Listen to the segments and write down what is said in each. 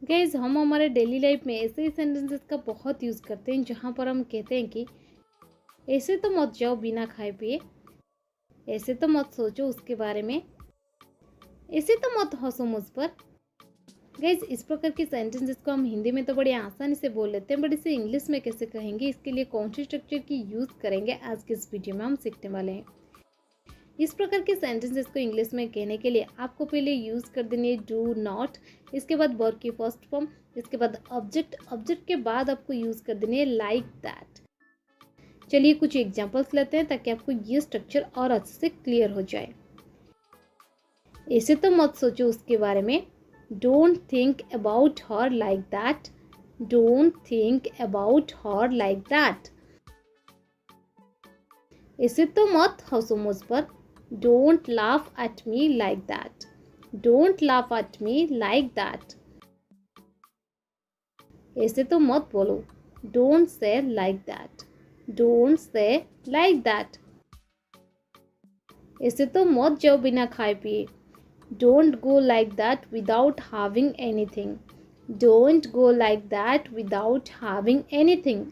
Guys हम हमारे daily life में ऐसे ही सेंटेंसेस का बहुत यूज़ करते हैं जहाँ पर हम कहते हैं कि ऐसे तो मत जाओ बिना खाए पिए, ऐसे तो मत सोचो उसके बारे में, ऐसे तो मत हंसो मुझ पर। गाइज इस प्रकार के सेंटेंसेस को हम हिंदी में तो बड़ी आसानी से बोल लेते हैं, बट इसे इंग्लिश में कैसे कहेंगे, इसके लिए कौन सी स्ट्रक्चर की यूज़ करेंगे, आज के इस वीडियो में हम सीखने वाले हैं। इस प्रकार के सेंटेंसेस को इंग्लिश में कहने के लिए आपको पहले यूज़ कर देनी है डू नॉट, इसके बाद वर्ब की फर्स्ट फॉर्म, इसके बाद ऑब्जेक्ट, ऑब्जेक्ट के बाद आपको यूज़ कर देनी है लाइक दैट। चलिए कुछ एग्जांपल्स लेते हैं ताकि आपको ये स्ट्रक्चर और अच्छे से क्लियर हो जाए। ऐसे तो मत सोचो उसके बारे में, don't think about her like that, don't think about her like that. ऐसे तो मत हंसो मुझ पर, don't laugh at me like that, don't laugh at me like that. ऐसे तो मत बोलो, don't say like that, don't say like that. ऐसे तो मत जाओ बिना खाए पिए, don't go like that without having anything, don't go like that without having anything.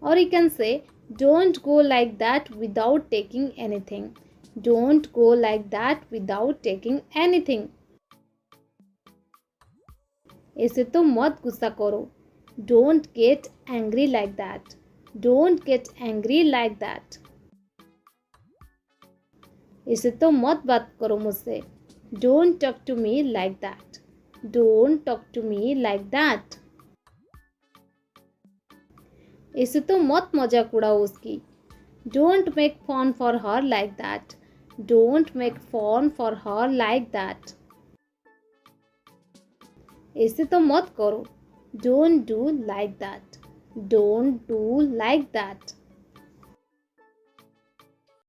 Or you can say, don't go like that without taking anything. Don't go like that without taking anything. ऐसे तो मत गुस्सा करो. Don't get angry like that. Don't get angry like that. ऐसे तो मत बात करो मुझसे. Don't talk to me like that. Don't talk to me like that. ऐसे तो मत मजाक उड़ाओ उसकी. Don't make fun for her like that. Don't make fun for her like that. ऐसे तो मत करो. Don't do like that. Don't do like that.